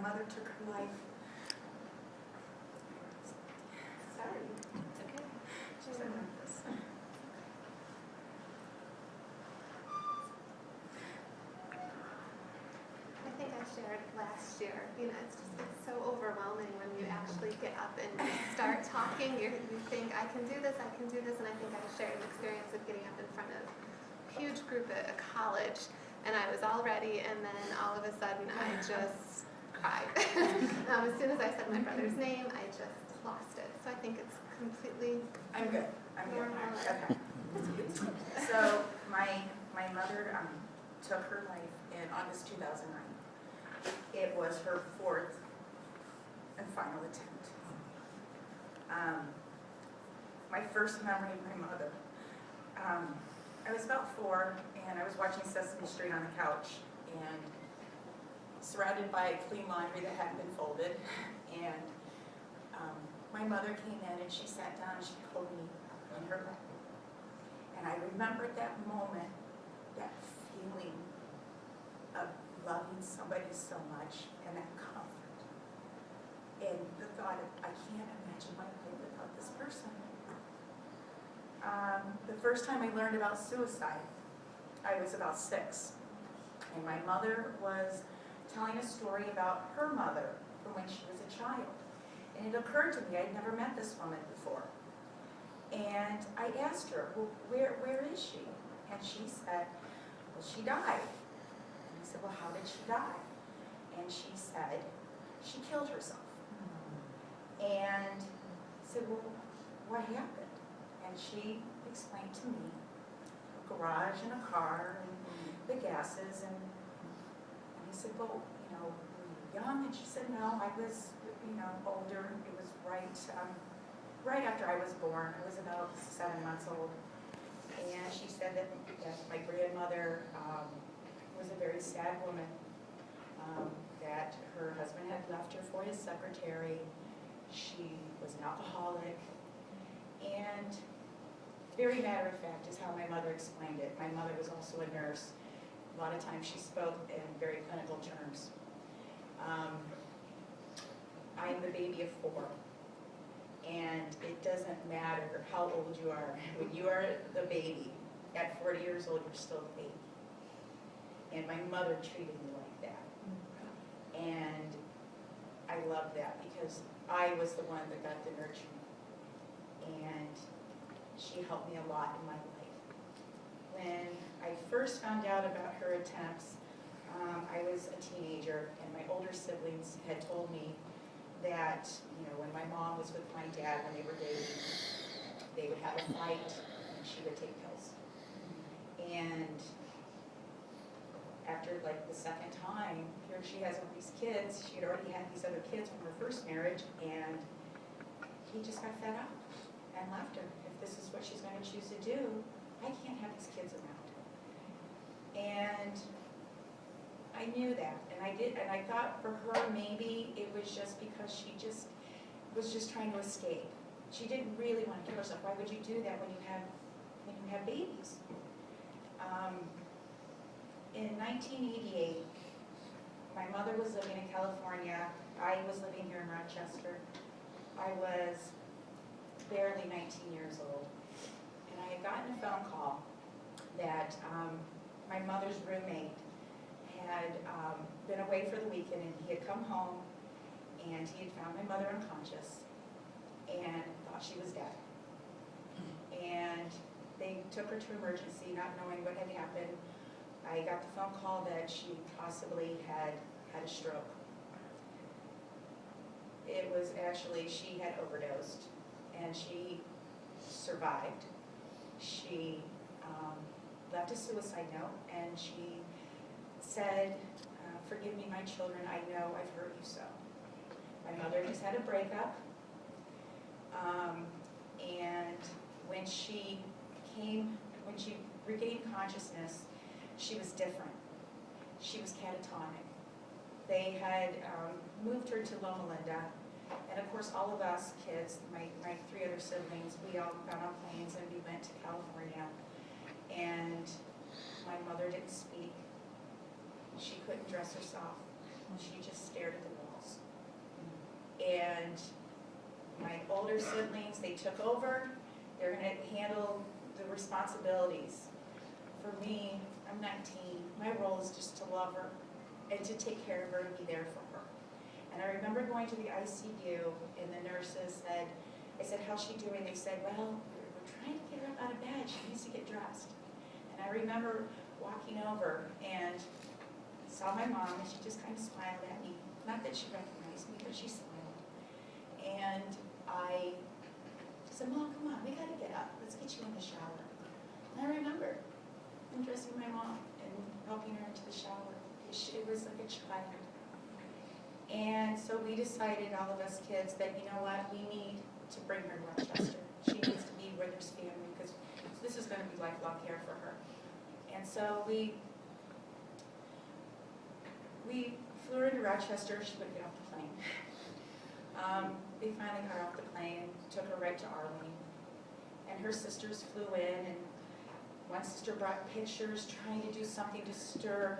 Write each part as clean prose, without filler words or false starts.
mother took her life. Sorry. It's okay. She said like this. I think I shared last year, it's so overwhelming when you actually get up and you start talking. You think, I can do this, and I think I shared an experience of getting up in front of a huge group at a college, and I was all ready, and then all of a sudden I just cried. As soon as I said my brother's name, I just lost it. So I think it's completely I'm good. normal. Okay. So my mother took her life in August 2009. It was her fourth and final attempt. My first memory of my mother. I was about 4, and I was watching Sesame Street on the couch, and surrounded by clean laundry that hadn't been folded. And my mother came in, and she sat down, and she pulled me in her lap. And I remember at that moment, that feeling of loving somebody so much, and that comfort. And the thought of, I can't imagine my life without this person. The first time I learned about suicide, I was about 6. And my mother was telling a story about her mother from when she was a child. And it occurred to me, I'd never met this woman before. And I asked her, well, where is she? And she said, well, she died. And I said, well, how did she die? And she said, she killed herself. And I said, well, what happened? And she explained to me a garage and a car and the gases. And I said, well, were you young? And she said, no, I was, older. It was right after I was born. I was about 7 months old. And she said that my grandmother was a very sad woman, that her husband had left her for his secretary. She was an alcoholic. And very matter of fact is how my mother explained it. My mother was also a nurse. A lot of times she spoke in very clinical terms. I'm the baby of 4. And it doesn't matter how old you are. When you are the baby, at 40 years old, you're still a baby. And my mother treated me like that. And I love that because I was the one that got the nurturing. And she helped me a lot in my life. When I first found out about her attempts, I was a teenager, and my older siblings had told me that, when my mom was with my dad when they were dating, they would have a fight, and she would take pills. And after the second time, here she has all these kids. She had already had these other kids from her first marriage, and he just got fed up and left her. If this is what she's going to choose to do, I can't have these kids around. And I knew that, and I did, and I thought for her maybe it was just because she was just trying to escape. She didn't really want to kill herself. Why would you do that when you have babies? In 1988, my mother was living in California. I was living here in Rochester. I was barely 19 years old, and I had gotten a phone call that my mother's roommate had been away for the weekend, and he had come home, and he had found my mother unconscious and thought she was dead. And they took her to emergency, not knowing what had happened. I got the phone call that she possibly had a stroke. It was actually, she had overdosed, and she survived. She left a suicide note, and she said, forgive me, my children, I know I've hurt you so. My mother just had a breakup, and when she regained consciousness, she was different. She was catatonic. They had moved her to Loma Linda, and of course all of us kids, my 3 other siblings, we all got on planes and we went to California, and my mother didn't speak. She couldn't dress herself. and she just stared at the walls. And my older siblings, they took over. They're going to handle the responsibilities. For me, I'm 19. My role is just to love her and to take care of her and be there for her. And I remember going to the ICU, and the nurses said, I said, how's she doing? They said, well, we're trying to get her up out of bed. She needs to get dressed. And I remember walking over and saw my mom, and she just kind of smiled at me. Not that she recognized me, but she smiled. And I said, Mom, come on, we got to get up. Let's get you in the shower. And I remember undressing my mom and helping her into the shower. It was like a child. And so we decided, all of us kids, that, you know what, we need to bring her to Rochester. She needs to be where there's family, because this is going to be lifelong care for her. And so we flew her to Rochester. She wouldn't get off the plane. They finally got off the plane, took her right to Arlene. And her sisters flew in, and one sister brought pictures, trying to do something to stir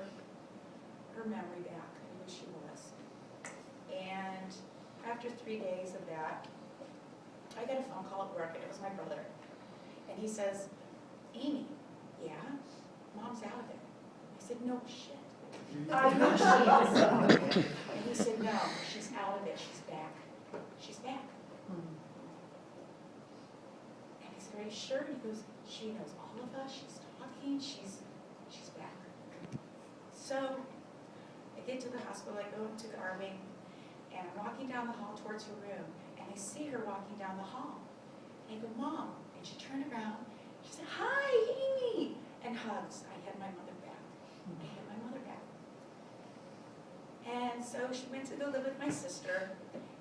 her memory back and who she was. And after 3 days of that, I got a phone call at work, and it was my brother. And he says, Amy, yeah, Mom's out of it. I said, no shit. I know she is. And he said, no, she's out of it. She's back. She's back. And I said, are you sure? And he goes, she knows all of us. She's talking. She's back. So I get to the hospital. I go to the R wing, and I'm walking down the hall towards her room, and I see her walking down the hall. And I go, Mom. And she turned around. She said, hi, Amy. And hugs. I had my mother back. I had my mother back. And so she went to go live with my sister.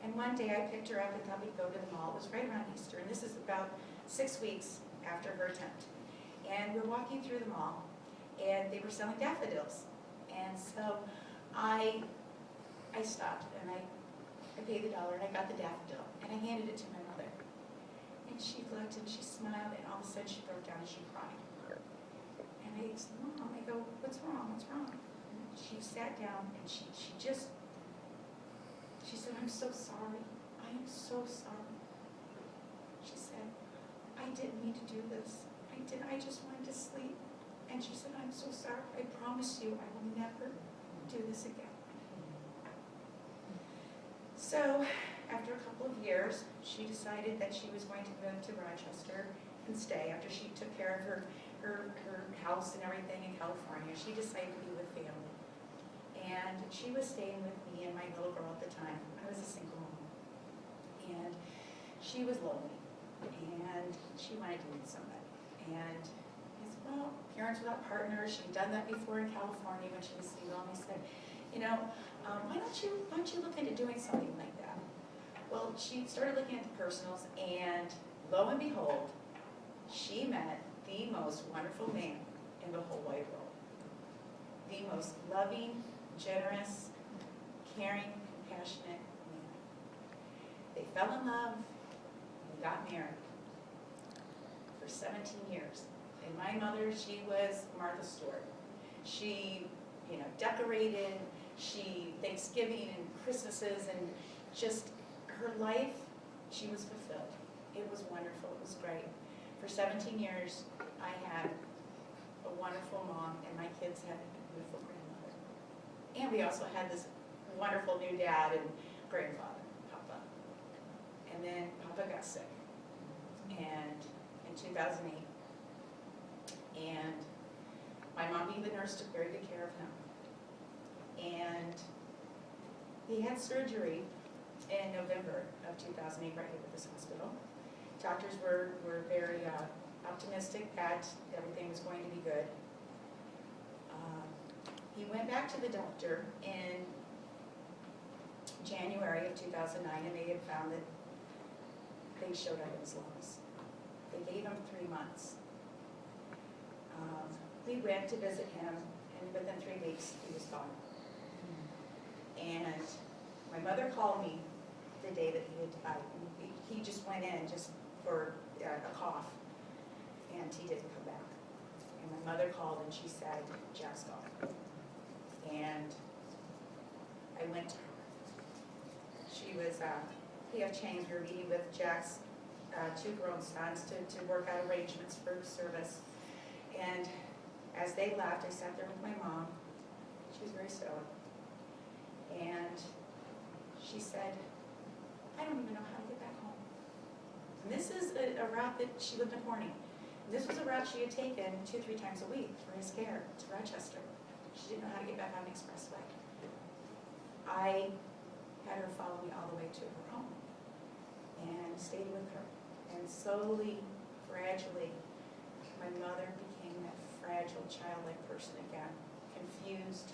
And one day I picked her up and thought we'd go to the mall. It was right around Easter. And this is about 6 weeks after her attempt. And we're walking through the mall, and they were selling daffodils. And so I stopped, and I paid the $1, and I got the daffodil, and I handed it to my mother. And she looked, and she smiled, and all of a sudden she broke down and she cried. And I said, Mom, I go, what's wrong? What's wrong? And she sat down, and she said, I'm so sorry. I am so sorry. She said, I didn't mean to do this. I just wanted to sleep. And she said, I'm so sorry. I promise you I will never do this again. So after a couple of years, she decided that she was going to move to Rochester and stay. After she took care of her house and everything in California, she decided to be with family. And she was staying with me and my little girl at the time. I was a single mom. And she was lonely. And she wanted to meet somebody. And I said, well, parents without partners, she'd done that before in California when she was single. And I said, you know, why don't you look into doing something like that? Well, she started looking at the personals, and lo and behold, she met the most wonderful man in the whole wide world. The most loving, generous, caring, compassionate man. They fell in love, and they got married for 17 years. And my mother, she was Martha Stewart. She, decorated, Thanksgiving and Christmases, and just her life, she was fulfilled. It was wonderful, it was great. For 17 years, I had a wonderful mom, and my kids had a beautiful grandmother. And we also had this wonderful new dad and grandfather, Papa. And then Papa got sick, and in 2008. And my mom, being the nurse, took very good care of him. And he had surgery in November of 2008 right here at this hospital. Doctors were very optimistic that everything was going to be good. He went back to the doctor in January of 2009, and they had found that they showed up in his lungs. They gave him 3 months. We went to visit him, and within 3 weeks, he was gone. And my mother called me the day that he had died. He just went in just for a cough, and he didn't come back. And my mother called, and she said, Jack's gone. And I went to her. She was PF Chang's. We were meeting with Jack's 2 grown sons to work out arrangements for service. And as they left, I sat there with my mom. She was very stoic. And she said, I don't even know how to get back home. And this is a route that she lived in Corning. This was a route she had taken 2-3 times a week for his care to Rochester. She didn't know how to get back on the expressway. I had her follow me all the way to her home and stayed with her. And slowly, gradually, my mother became that fragile, childlike person again, confused,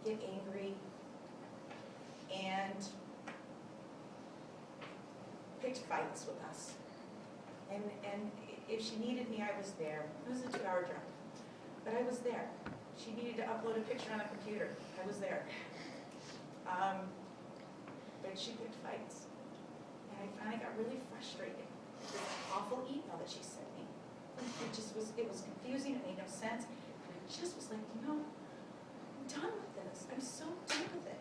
get angry, and picked fights with us. And if she needed me, I was there. It was a 2-hour drive, but I was there. She needed to upload a picture on a computer. I was there. But she picked fights. And I finally got really frustrated with this awful email that she sent me. It was confusing, it made no sense. And I just was like, I'm done with this. I'm so done with it.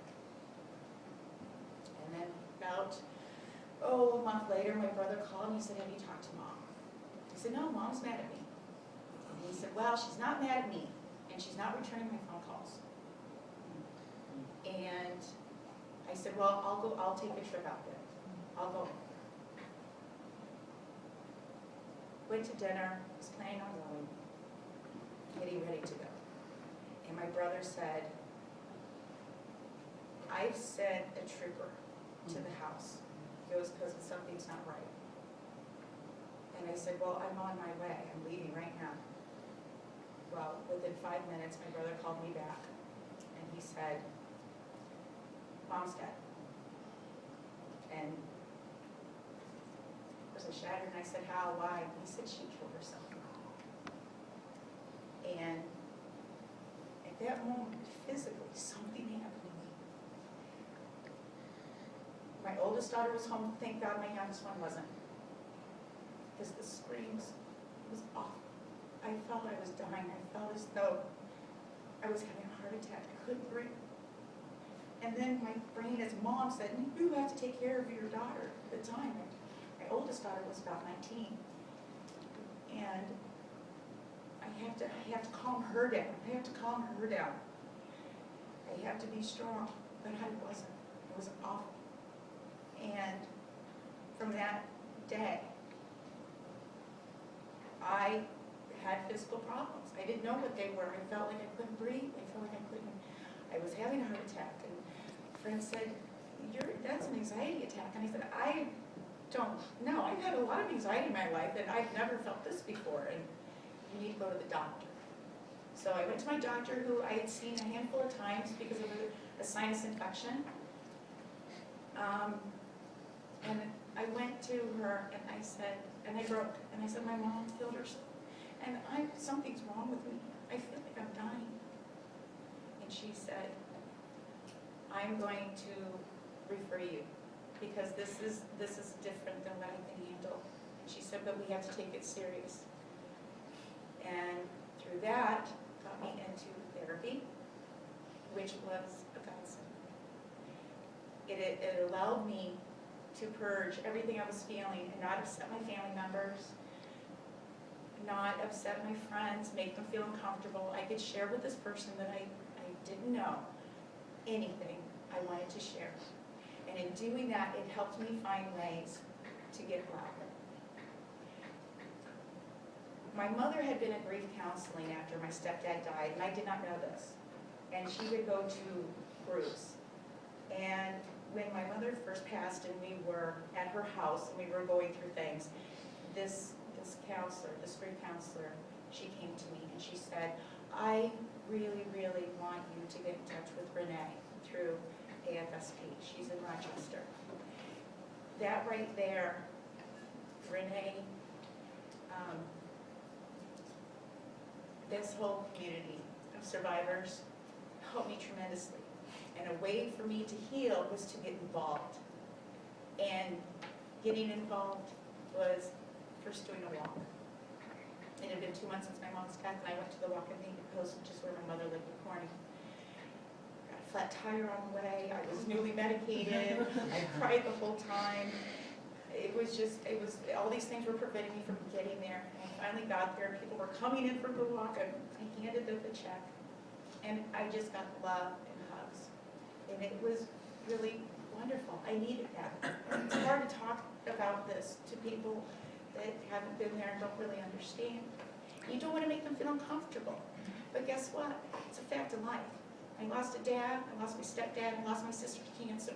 And then about, a month later, my brother called and he said, have you talked to Mom? I said, no, Mom's mad at me. And he said, well, she's not mad at me, and she's not returning my phone calls. And I said, well, I'll take a trip out there. I'll go. Went to dinner, was planning on going, getting ready to go. And my brother said, I've sent a trooper to the house. He goes, because something's not right. And I said, well, I'm on my way. I'm leaving right now. Well, within 5 minutes, my brother called me back. And he said, Mom's dead. And of course I shattered and I said, how, why? And he said, she killed herself. And at that moment, physically, something happened to me. My oldest daughter was home, thank God my youngest one wasn't. Because the screams was awful. I felt I was dying. I felt as though I was having a heart attack. I couldn't breathe. And then my brain, as Mom said, you have to take care of your daughter at the time. My oldest daughter was about 19. And I have to calm her down. I have to calm her down. I have to be strong. But I wasn't. It was awful. And from that day, I had physical problems. I didn't know what they were. I felt like I couldn't breathe. I was having a heart attack. And a friend said, that's an anxiety attack. And I said, I don't know. I've had a lot of anxiety in my life, and I've never felt this before. And you need to go to the doctor. So I went to my doctor, who I had seen a handful of times because of a sinus infection. And I went to her and I said, and I broke, and I said, my mom killed herself. And something's wrong with me. I feel like I'm dying. And she said, I'm going to refer you because this is different than what I can handle. And she said, but we have to take it serious. And through that, got me into therapy, which was a godsend. It allowed me to purge everything I was feeling and not upset my family members, not upset my friends, make them feel uncomfortable. I could share with this person that I didn't know anything I wanted to share. And in doing that, it helped me find ways to get louder. My mother had been in grief counseling after my stepdad died, and I did not know this. And she would go to groups. And when my mother first passed and we were at her house and we were going through things, this counselor, this grief counselor, she came to me and she said, I really, really want you to get in touch with Renee through AFSP. She's in Rochester. That right there, Renee, this whole community of survivors helped me tremendously. And a way for me to heal was to get involved. And getting involved was first doing a walk. It had been 2 months since my mom's death, and I went to the Walk in Painted Post, which is where my mother lived in Corning. Got flat tire on the way, I was newly medicated, I cried the whole time. All these things were preventing me from getting there. And I finally got there, people were coming in from the walk, and I handed them the check. And I just got love and hugs. And it was really wonderful. I needed that. And it's hard to talk about this to people that haven't been there and don't really understand. You don't want to make them feel uncomfortable. But guess what? It's a fact of life. I lost a dad, I lost my stepdad, I lost my sister to cancer.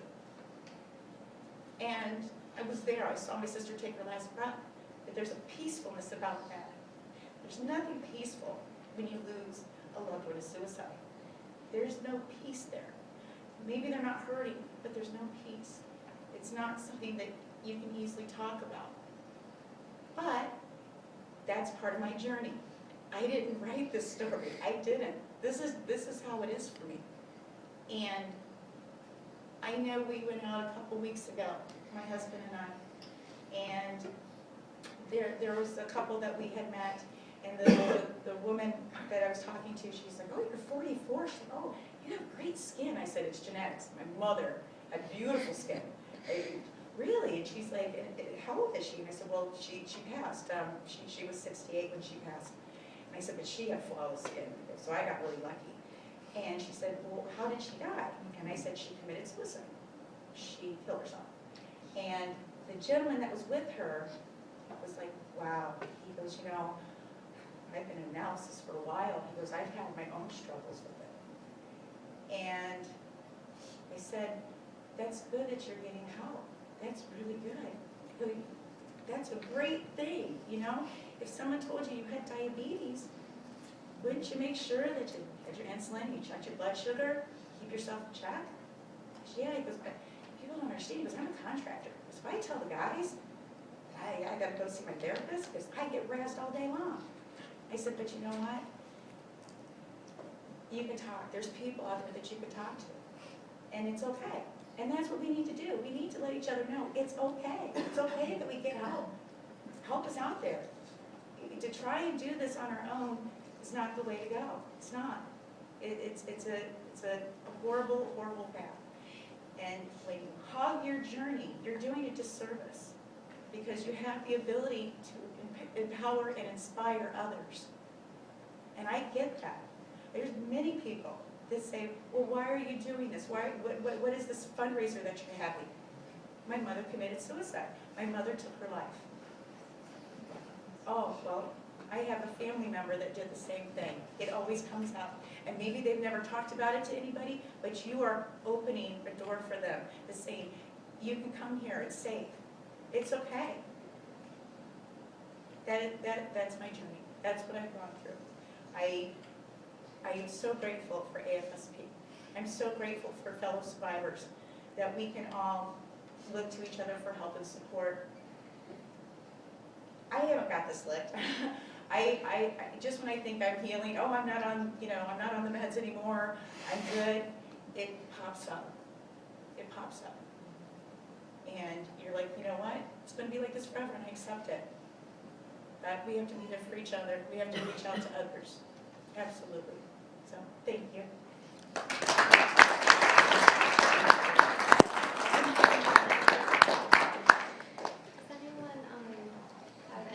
And I was there, I saw my sister take her last breath. But there's a peacefulness about that. There's nothing peaceful when you lose a loved one to suicide. There's no peace there. Maybe they're not hurting, but there's no peace. It's not something that you can easily talk about. But that's part of my journey. I didn't write this story. I didn't. This is how it is for me. And I know we went out a couple weeks ago, my husband and I, and there was a couple that we had met, and the woman that I was talking to, she's like, oh, you're 44. She's like, oh, you have great skin. I said, it's genetics. My mother had beautiful skin. Really? And she's like, how old is she? And I said, well, she passed. She was 68 when she passed. And I said, but she had flawless skin, so I got really lucky. And she said, well, how did she die? And I said, she committed suicide. She killed herself. And the gentleman that was with her was like, wow. He goes, you know, I've been in analysis for a while. He goes, I've had my own struggles with it. And I said, that's good that you're getting help. That's really good. That's a great thing, you know? If someone told you you had diabetes, wouldn't you make sure that you had your insulin, you checked your blood sugar, keep yourself in check? Yeah, he goes, but people don't understand, because I'm a contractor. So if I tell the guys I got to go see my therapist, because I get razzed all day long. I said, but you know what? You can talk. There's people out there that you can talk to. And it's okay. And that's what we need to do. We need to let each other know it's okay. It's okay that we get help. Help is out there. To try and do this on our own is not the way to go. It's not. It's a horrible, horrible path. And when you hog your journey, you're doing a disservice, because you have the ability to empower and inspire others. And I get that. There's many people that say, well, why are you doing this? What is this fundraiser that you're having? My mother committed suicide. My mother took her life. Oh, well, I have a family member that did the same thing. It always comes up. And maybe they've never talked about it to anybody, but you are opening a door for them to saying, you can come here, it's safe. It's okay. That's my journey. That's what I've gone through. I am so grateful for AFSP. I'm so grateful for fellow survivors, that we can all look to each other for help and support. I haven't got this licked. I just when I think I'm healing, oh, I'm not on the meds anymore, I'm good, it pops up. It pops up. And you're like, you know what? It's going to be like this forever, and I accept it. But we have to be there for each other. We have to reach out to others. Absolutely. So, thank you.